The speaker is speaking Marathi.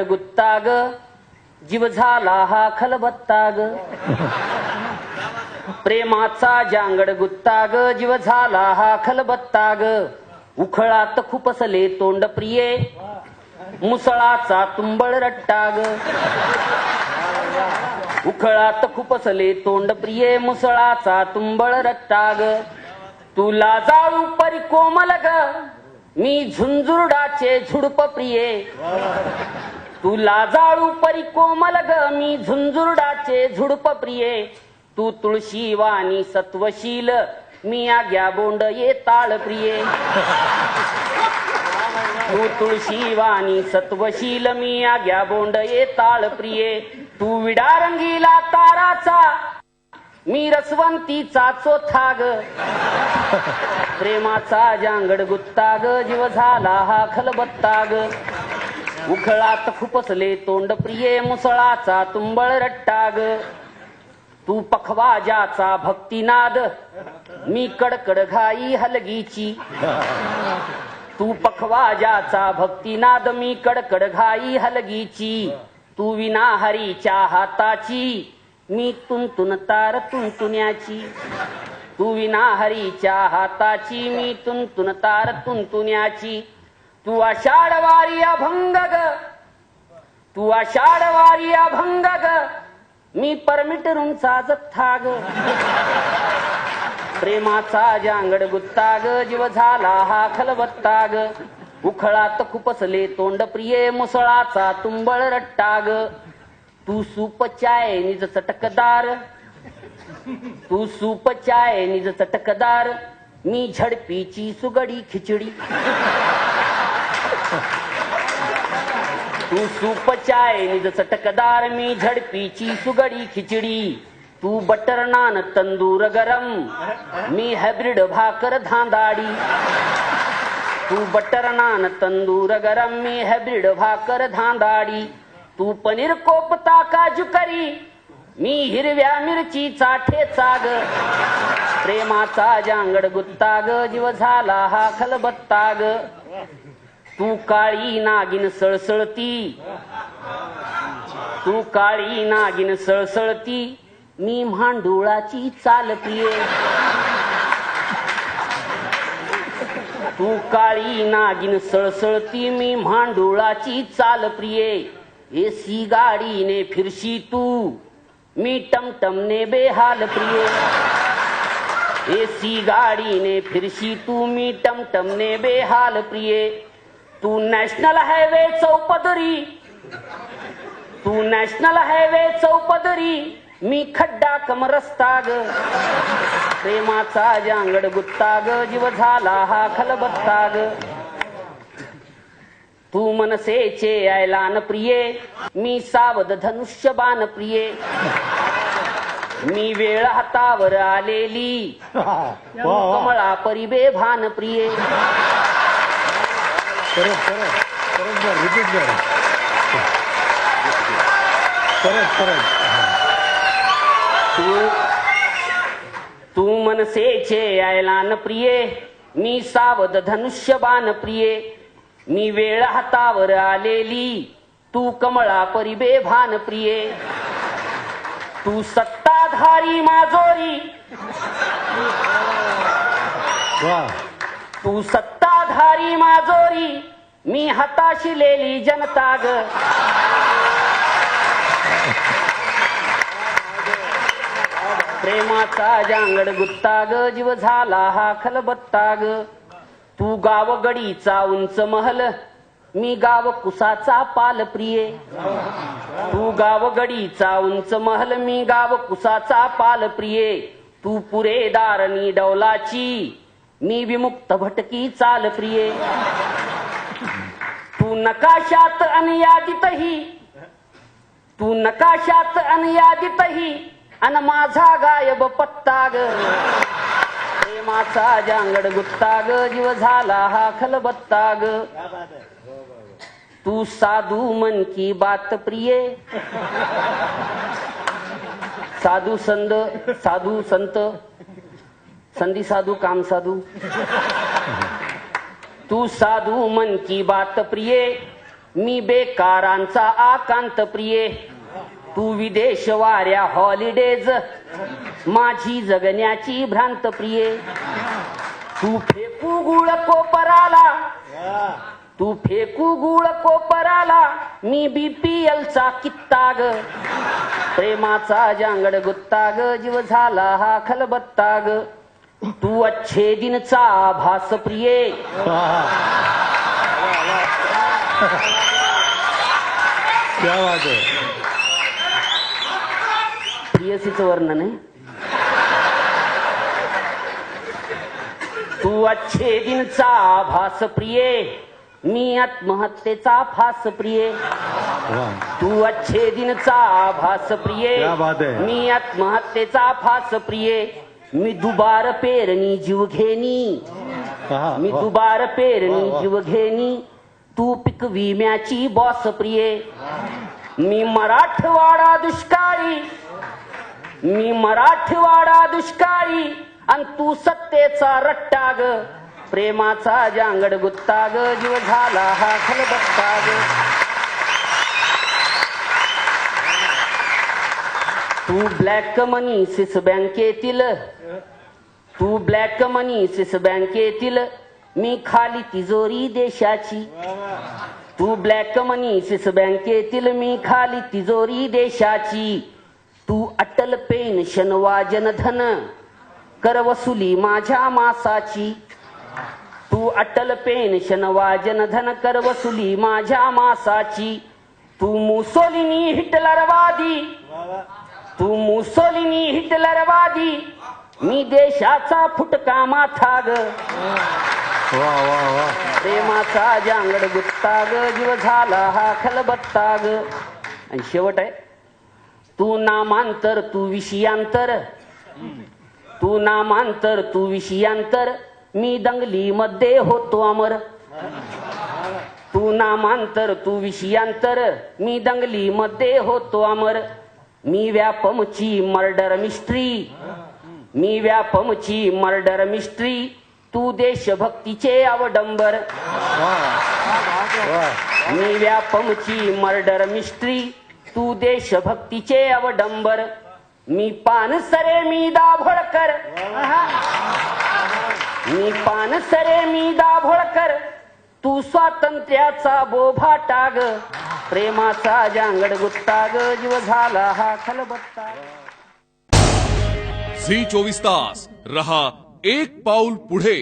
गुत्ता ग जीव झाला हा खलबत्ता ग प्रेमाचा जांगड गुत्ता ग जीव झाला हा खलबत्ता ग उखळात खुपसले तोंड प्रिये मुसळाचा तुंबळ रट्टा ग उखळात खुपसले तोंड प्रिये मुसळाचा तुंबळ रट्टा ग तुला जाळू परी कोमल ग मी झुंझुरडाचे झुडप प्रिये तुला जाळू परी कोमल ग मी झुंझुरडाचे झुडप प्रिये तू तुळशी वाणी सत्वशील मी आग्या बोंड ये ताळ प्रिये तू तुळशी वाणी सत्वशील मी आग्या बोंड ये ताळ प्रिये तू विडा रंगीला ताराचा मी रसवंतीचा चोथा ग प्रेमाचा जांगड गुत्ता ग जीव झाला हा खलबत्ता ग उखळात खुपसले तोंड प्रिये मुसळाचा तुंबळ रट्टा ग तू पखवाजाचा भक्तिनाद मी कडकड घाई हलगीची तू पखवाजाचा भक्तिनाद मी कडकड घाई हलगीची तू विना हरीच्या हाताची मी तुंतुन तार तुंतुण्याची तू विना हरीच्या हाताची मी तुंतुन तार तुंतुण्याची तू आषाढ वारी अभंग ग तू आषाढ वारी अभंग ग मी परमिटरूंचा जथ्था ग प्रेमाचा जांगड गुत्ता ग जीव झाला हा खलबत्ता ग उखळात खुपसले तोंड प्रिये मुसळाचा तुंबळ रट्टा ग तू सूप चाय निज चटकदार तू सूप चाय निज चटकदार मी झडपीची सुगडी खिचडी तू सूप चाय निज चटकदार मी झडपीची सुगडी खिचडी तू बटर नान तंदूर गरम मी हायब्रिड भाकर धांदाडी तू बटर नान तंदूर गरम मी हायब्रिड भाकर धांदाडी तू पनीर कोपता काजू करी मी हिरव्या मिरचीचा ठेचा ग प्रेमाचा जांगड गुत्ता ग जीव झाला हा खलबत्ता ग तू काळी नागिन सळसळती तू काळी नागिन सळसळती मी म्हांडुळाची चाल प्रिये तू काळी नागिन सळसळती मी म्हांडुळाची चाल प्रिये एसी गाडीने फिरशी तू मी टमटमने बेहाल प्रिये एसी गाडीने फिरशी तू मी टमटमने बेहाल प्रिये तू नॅशनल हायवे चौपदरी तू नॅशनल हायवे चौपदरी मी खड्डा कम रस्ता ग प्रेमाचा जांगड गुत्ता ग जीव झाला हा खलबत्ता ग तू मनसेचे ऐलान प्रिये मी सावध धनुष्यबाण प्रिये मी वेळ हातावर आलेली कमळा परिबे भान प्रिये तू मनसेचे ऐलान प्रिये मी सावध धनुष्यबाण प्रिये मी वेळ हातावर आलेली तू कमळा परिबे भान प्रिये तू सत्ताधारी माजोरी तू सत्ताधारी माजोरी मी हताशिलेली जनता ग प्रेमाचा जांगड गुत्ता ग जीव झाला हा खलबत्ता ग तू गावगडीचा उंच महल मी गाव कुसाचा पाल प्रिये तू गावगडीचा उंच महल मी गाव कुसाचा पाल प्रिये तू पुरेदारणी डौलाची मी विमुक्त भटकी चाल प्रिये तू नकाशात अनयादितही तू नकाशात अनयादितही अन माझा गायब पत्ता ग प्रेमाचा जांगड गुत्ता ग जीव झाला हा खलबत्ता ग तू साधू मन की बात प्रिये साधू संत संधी साधू काम साधू तू साधू मन की बात प्रिये मी बेकारांचा आकांत प्रिये, तू विदेश वाऱ्या हॉलिडेज, माझी जगण्याची भ्रांत प्रिये. तू फेकू गुळ कोपराला, तू फेकू गुळ कोपराला, मी BPLचा कित्ताग, प्रेमाचा जांगड गुत्ताग, जीव झाला हा खलबत्ताग. तू अच्छे दिनचा आभास प्रिये, क्या बात आहे. प्रियसीचं वर्णन आहे. तू अच्छे दिनचा आभास प्रिये, मी आत्महत्येचा फास प्रिये. तू अच्छे दिनचा आभास प्रिये, क्या बात आहे. मी आत्महत्येचा फास प्रिये. मी दुबार पेरणी जीव घेणी, मी दुबार पेरणी जीव घेणी, तू पीक विम्याची बॉस प्रिये. मी मराठवाडा दुष्काळी, मी मराठवाडा दुष्काळी, आणि तू सत्तेचा रट्टाग, प्रेमाचा जांगड गुत्ताग, जीव झाला हा खलबत्ताग. तू ब्लॅक मनी सिस बँकेतील, तू ब्लॅक मनी सिस बँकेतील, मी खाली तिजोरी देशाची. तू ब्लॅक मनी सिस बँकेतील, मी खाली तिजोरी देशाची. तू अटल पेन्शन वा जनधन, कर वसुली माझ्या मासाची. तू अटल पेन्शन वा जनधन, कर वसुली माझ्या मासाची. तू मुसोलिनी हिटलरवादी, तू मुसोलिनी हिटलरवादी, मी देशाचा फुटका माथाग, प्रेमाचा जांगड गुत्ताग, जीव झाला हा खलबत्ताग. आणि शेवट आहे, तू नामांतर तू विषयांतर, तू नामांतर तू विषयांतर, मी दंगली मध्ये होतो अमर. तू नामांतर तू विषयांतर, मी दंगली मध्ये होतो अमर. मी व्यापमची मर्डर मिस्ट्री, मी व्यापमची मर्डर मिस्ट्री, तू देशभक्तीचे अवडंबर. मी व्यापमची मर्डर मिस्ट्री, तू देशभक्तीचे अवडंबर. मी पानसरे मी दाभोळकर, मी पानसरे मी दाभोळकर, तू स्वातंत्र्याचा बोभा टाग, प्रेमाचा जांगड गुत्ताग, जीव झाला हा खलबत्ताग. झी 24 तास रहा एक पाऊल पुढे.